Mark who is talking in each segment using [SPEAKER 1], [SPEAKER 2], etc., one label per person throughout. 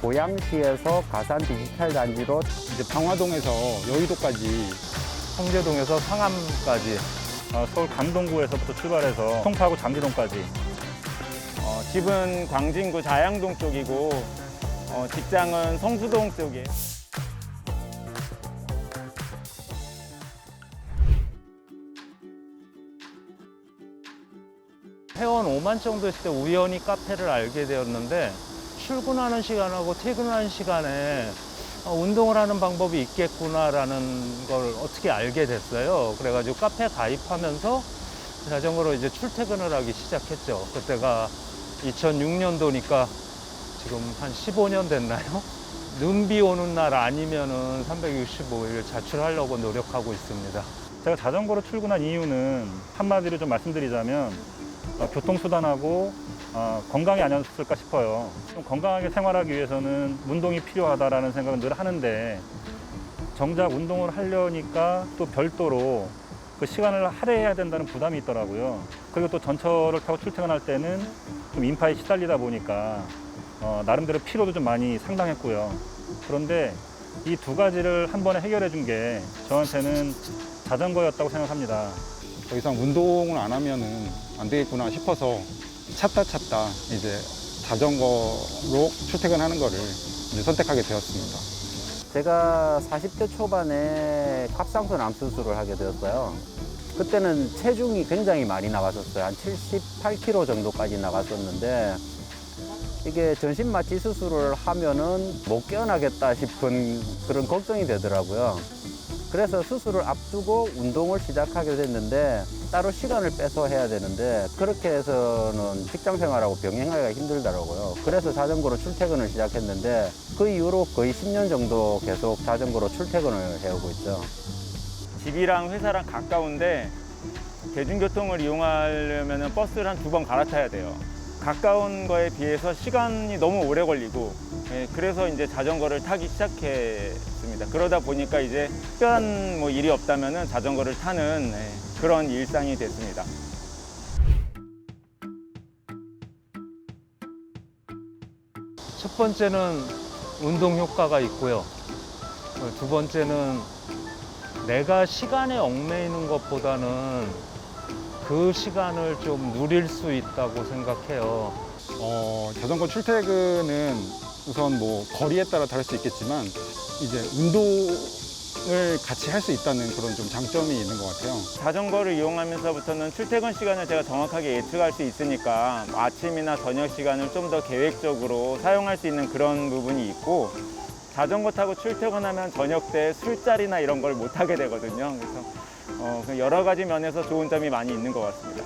[SPEAKER 1] 고양시에서 가산 디지털 단지로
[SPEAKER 2] 이제 방화동에서 여의도까지,
[SPEAKER 3] 성계동에서 상암까지,
[SPEAKER 4] 서울 강동구에서부터 출발해서 송파구 장지동까지.
[SPEAKER 5] 집은 광진구 자양동 쪽이고 직장은 성수동 쪽이에요.
[SPEAKER 3] 회원 5만 정도 있을 때 우연히 카페를 알게 되었는데 출근하는 시간하고 퇴근하는 시간에 운동을 하는 방법이 있겠구나라는 걸 어떻게 알게 됐어요. 그래가지고 카페 가입하면서 자전거로 이제 출퇴근을 하기 시작했죠. 그때가 2006년도니까 지금 한 15년 됐나요? 눈비 오는 날 아니면은 365일 자출하려고 노력하고 있습니다.
[SPEAKER 4] 제가 자전거로 출근한 이유는 한마디로 좀 말씀드리자면 교통수단하고 건강이 아니었을까 싶어요. 좀 건강하게 생활하기 위해서는 운동이 필요하다라는 생각은 늘 하는데 정작 운동을 하려니까 또 별도로 그 시간을 할애해야 된다는 부담이 있더라고요. 그리고 또 전철을 타고 출퇴근할 때는 좀 인파에 시달리다 보니까 나름대로 피로도 좀 많이 상당했고요. 그런데 이 두 가지를 한 번에 해결해 준 게 저한테는 자전거였다고 생각합니다.
[SPEAKER 2] 더 이상 운동을 안 하면은 안 되겠구나 싶어서 찾다 이제 자전거로 출퇴근하는 거를 이제 선택하게 되었습니다.
[SPEAKER 1] 제가 40대 초반에 갑상선 암 수술을 하게 되었어요. 그때는 체중이 굉장히 많이 나갔었어요. 한 78kg 정도까지 나갔었는데 이게 전신마취 수술을 하면은 못 깨어나겠다 싶은 그런 걱정이 되더라고요. 그래서 수술을 앞두고 운동을 시작하게 됐는데 따로 시간을 빼서 해야 되는데 그렇게 해서는 직장 생활하고 병행하기가 힘들더라고요. 그래서 자전거로 출퇴근을 시작했는데 그 이후로 거의 10년 정도 계속 자전거로 출퇴근을 해오고 있죠.
[SPEAKER 5] 집이랑 회사랑 가까운데 대중교통을 이용하려면 버스를 한 2번 갈아타야 돼요. 가까운 거에 비해서 시간이 너무 오래 걸리고 그래서 이제 자전거를 타기 시작했습니다. 그러다 보니까 이제 특별한 일이 없다면 자전거를 타는 그런 일상이 됐습니다.
[SPEAKER 3] 첫 번째는 운동 효과가 있고요. 두 번째는 내가 시간에 얽매이는 것보다는 그 시간을 좀 누릴 수 있다고 생각해요.
[SPEAKER 2] 자전거 출퇴근은 우선 뭐 거리에 따라 다를 수 있겠지만 이제 운동을 같이 할 수 있다는 그런 좀 장점이 있는 것 같아요.
[SPEAKER 5] 자전거를 이용하면서부터는 출퇴근 시간을 제가 정확하게 예측할 수 있으니까 아침이나 저녁 시간을 좀 더 계획적으로 사용할 수 있는 그런 부분이 있고 자전거 타고 출퇴근하면 저녁 때 술자리나 이런 걸 못 하게 되거든요. 그래서 여러 가지 면에서 좋은 점이 많이 있는 것 같습니다.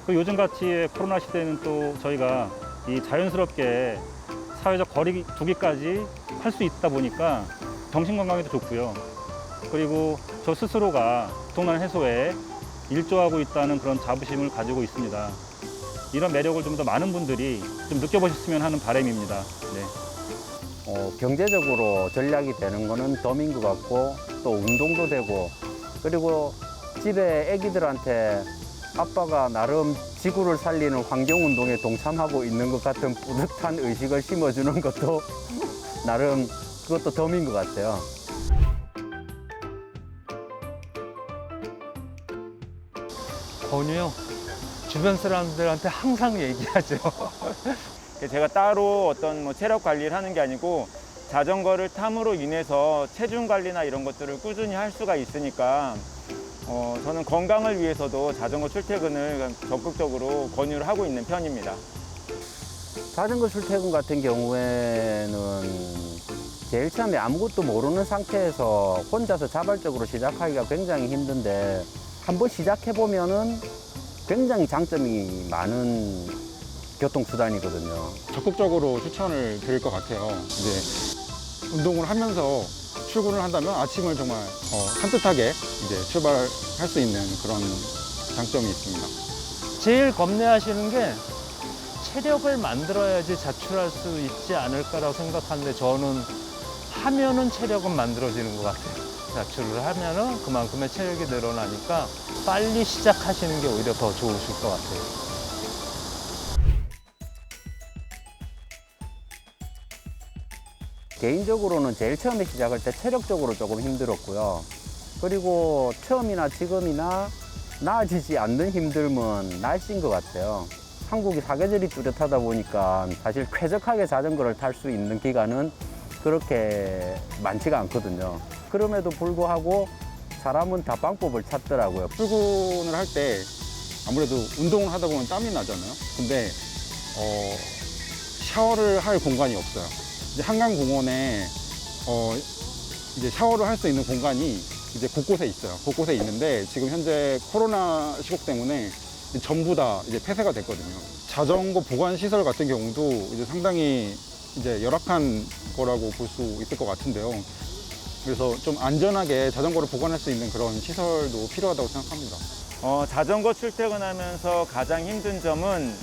[SPEAKER 4] 요즘 같이 코로나 시대는 또 저희가 이 자연스럽게 사회적 거리 두기까지 할 수 있다 보니까 정신 건강에도 좋고요. 그리고 저 스스로가 교통난 해소에 일조하고 있다는 그런 자부심을 가지고 있습니다. 이런 매력을 좀 더 많은 분들이 좀 느껴보셨으면 하는 바람입니다. 네.
[SPEAKER 1] 경제적으로 전략이 되는 거는 덤인 것 같고 또 운동도 되고 그리고 집에 애기들한테 아빠가 나름 지구를 살리는 환경운동에 동참하고 있는 것 같은 뿌듯한 의식을 심어주는 것도 나름 그것도 덤인 것 같아요.
[SPEAKER 3] 권유요. 주변 사람들한테 항상 얘기하죠.
[SPEAKER 5] 제가 따로 어떤 체력 관리를 하는 게 아니고 자전거를 탐으로 인해서 체중 관리나 이런 것들을 꾸준히 할 수가 있으니까 저는 건강을 위해서도 자전거 출퇴근을 적극적으로 권유를 하고 있는 편입니다.
[SPEAKER 1] 자전거 출퇴근 같은 경우에는 제일 처음에 아무것도 모르는 상태에서 혼자서 자발적으로 시작하기가 굉장히 힘든데 한번 시작해보면은 굉장히 장점이 많은 교통수단이거든요.
[SPEAKER 2] 적극적으로 추천을 드릴 것 같아요. 이제 운동을 하면서 출근을 한다면 아침을 정말 산뜻하게 이제 출발할 수 있는 그런 장점이 있습니다.
[SPEAKER 3] 제일 겁내하시는 게 체력을 만들어야지 자출할 수 있지 않을까라고 생각하는데 저는 하면은 체력은 만들어지는 것 같아요. 자출을 하면은 그만큼의 체력이 늘어나니까 빨리 시작하시는 게 오히려 더 좋으실 것 같아요.
[SPEAKER 1] 개인적으로는 제일 처음에 시작할 때 체력적으로 조금 힘들었고요. 그리고 처음이나 지금이나 나아지지 않는 힘듦은 날씨인 것 같아요. 한국이 사계절이 뚜렷하다 보니까 사실 쾌적하게 자전거를 탈 수 있는 기간은 그렇게 많지가 않거든요. 그럼에도 불구하고 사람은 다 방법을 찾더라고요.
[SPEAKER 2] 출근을 할 때 아무래도 운동을 하다 보면 땀이 나잖아요. 근데 샤워를 할 공간이 없어요. 이제 한강공원에 이제 샤워를 할 수 있는 공간이 이제 곳곳에 있어요. 곳곳에 있는데 지금 현재 코로나 시국 때문에 전부 다 이제 폐쇄가 됐거든요. 자전거 보관 시설 같은 경우도 이제 상당히 이제 열악한 거라고 볼 수 있을 것 같은데요. 그래서 좀 안전하게 자전거를 보관할 수 있는 그런 시설도 필요하다고 생각합니다.
[SPEAKER 5] 자전거 출퇴근하면서 가장 힘든 점은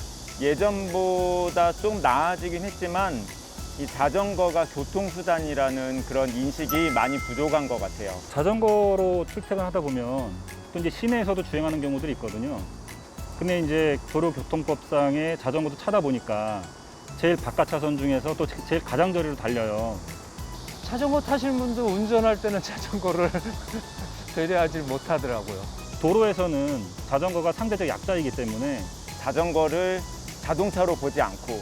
[SPEAKER 5] 예전보다 좀 나아지긴 했지만 이 자전거가 교통수단이라는 그런 인식이 많이 부족한 것 같아요.
[SPEAKER 4] 자전거로 출퇴근하다 보면 또 이제 시내에서도 주행하는 경우들이 있거든요. 근데 이제 도로교통법상에 자전거도 차다 보니까 제일 바깥 차선 중에서 또 제일 가장자리로 달려요.
[SPEAKER 3] 자전거 타실 분도 운전할 때는 자전거를 배려하지 못하더라고요.
[SPEAKER 4] 도로에서는 자전거가 상대적 약자이기 때문에
[SPEAKER 5] 자전거를 자동차로 보지 않고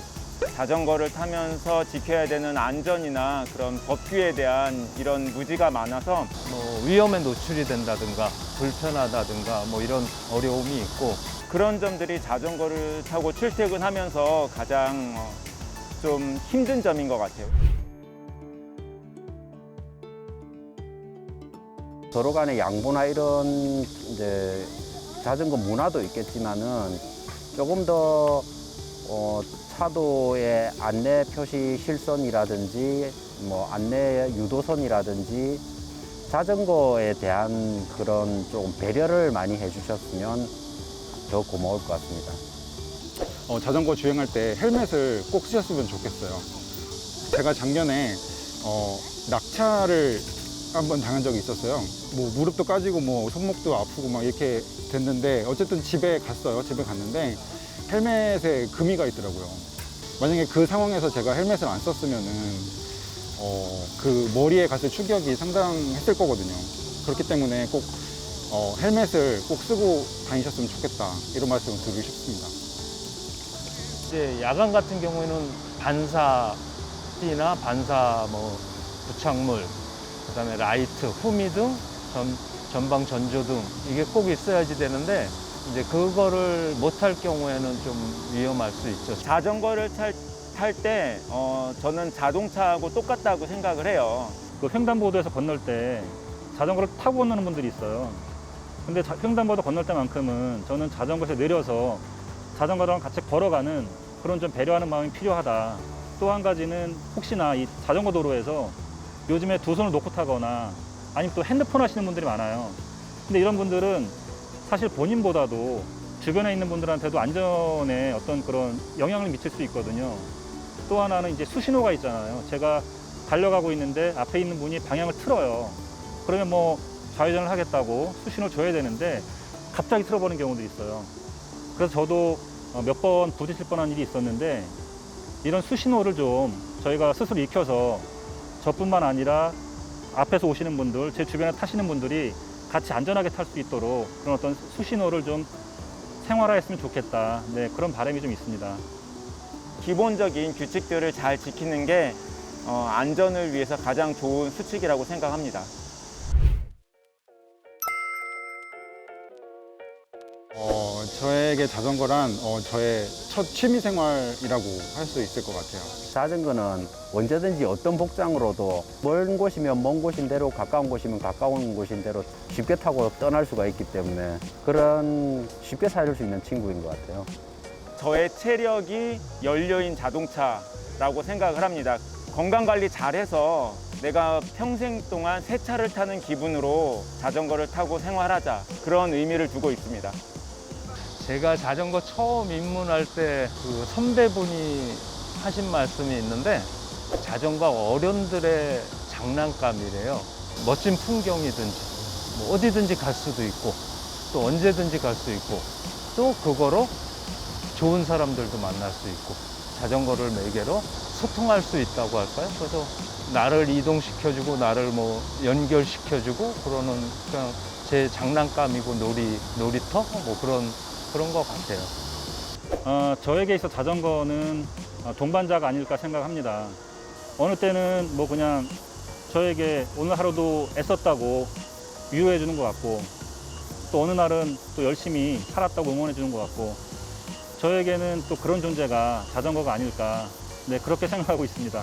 [SPEAKER 5] 자전거를 타면서 지켜야 되는 안전이나 그런 법규에 대한 이런 무지가 많아서
[SPEAKER 3] 뭐 위험에 노출이 된다든가 불편하다든가 뭐 이런 어려움이 있고
[SPEAKER 5] 그런 점들이 자전거를 타고 출퇴근하면서 가장 좀 힘든 점인 것 같아요.
[SPEAKER 1] 서로 간의 양보나 이런 이제 자전거 문화도 있겠지만은 조금 더 차도의 안내 표시 실선이라든지 뭐 안내 유도선이라든지 자전거에 대한 그런 조금 배려를 많이 해주셨으면 더 고마울 것 같습니다.
[SPEAKER 2] 자전거 주행할 때 헬멧을 꼭 쓰셨으면 좋겠어요. 제가 작년에 낙차를 한번 당한 적이 있었어요. 뭐 무릎도 까지고 뭐 손목도 아프고 막 이렇게 됐는데 어쨌든 집에 갔어요. 집에 갔는데 헬멧에 금이가 있더라고요. 만약에 그 상황에서 제가 헬멧을 안 썼으면은 그 머리에 갔을 충격이 상당했을 거거든요. 그렇기 때문에 꼭 헬멧을 꼭 쓰고 다니셨으면 좋겠다 이런 말씀을 드리고 싶습니다.
[SPEAKER 3] 이제 야간 같은 경우에는 반사띠나 반사 뭐 부착물, 그다음에 라이트, 후미등, 전방 전조등 이게 꼭 있어야지 되는데 이제 그거를 못할 경우에는 좀 위험할 수 있죠.
[SPEAKER 5] 자전거를 탈 때 저는 자동차하고 똑같다고 생각을 해요.
[SPEAKER 4] 그 횡단보도에서 건널 때 자전거를 타고 건너는 분들이 있어요. 근데 횡단보도 건널 때만큼은 저는 자전거에서 내려서 자전거랑 같이 걸어가는 그런 좀 배려하는 마음이 필요하다. 또 한 가지는 혹시나 이 자전거 도로에서 요즘에 두 손을 놓고 타거나 아니면 또 핸드폰 하시는 분들이 많아요. 근데 이런 분들은 사실 본인보다도 주변에 있는 분들한테도 안전에 어떤 그런 영향을 미칠 수 있거든요. 또 하나는 이제 수신호가 있잖아요. 제가 달려가고 있는데 앞에 있는 분이 방향을 틀어요. 그러면 뭐 좌회전을 하겠다고 수신호를 줘야 되는데 갑자기 틀어버리는 경우도 있어요. 그래서 저도 몇 번 부딪힐 뻔한 일이 있었는데 이런 수신호를 좀 저희가 스스로 익혀서 저뿐만 아니라 앞에서 오시는 분들, 제 주변에 타시는 분들이 같이 안전하게 탈 수 있도록 그런 어떤 수신호를 좀 생활화했으면 좋겠다. 네, 그런 바람이 좀 있습니다.
[SPEAKER 5] 기본적인 규칙들을 잘 지키는 게 안전을 위해서 가장 좋은 수칙이라고 생각합니다.
[SPEAKER 2] 저에게 자전거란 저의 첫 취미 생활이라고 할 수 있을 것 같아요.
[SPEAKER 1] 자전거는 언제든지 어떤 복장으로도 먼 곳이면 먼 곳인 대로 가까운 곳이면 가까운 곳인 대로 쉽게 타고 떠날 수가 있기 때문에 그런 쉽게 살릴 수 있는 친구인 것 같아요.
[SPEAKER 5] 저의 체력이 연료인 자동차라고 생각을 합니다. 건강관리 잘해서 내가 평생 동안 새 차를 타는 기분으로 자전거를 타고 생활하자, 그런 의미를 두고 있습니다.
[SPEAKER 3] 제가 자전거 처음 입문할 때 그 선배분이 하신 말씀이 있는데 자전거 어른들의 장난감이래요. 멋진 풍경이든지 뭐 어디든지 갈 수도 있고 또 언제든지 갈 수 있고 또 그거로 좋은 사람들도 만날 수 있고 자전거를 매개로 소통할 수 있다고 할까요? 그래서 나를 이동시켜주고 나를 뭐 연결시켜주고 그러는 그냥 제 장난감이고 놀이터 뭐 그런 것 같아요.
[SPEAKER 4] 저에게 있어 자전거는 동반자가 아닐까 생각합니다. 어느 때는 뭐 그냥 저에게 오늘 하루도 애썼다고 위로해 주는 것 같고, 또 어느 날은 또 열심히 살았다고 응원해 주는 것 같고, 저에게는 또 그런 존재가 자전거가 아닐까, 네, 그렇게 생각하고 있습니다.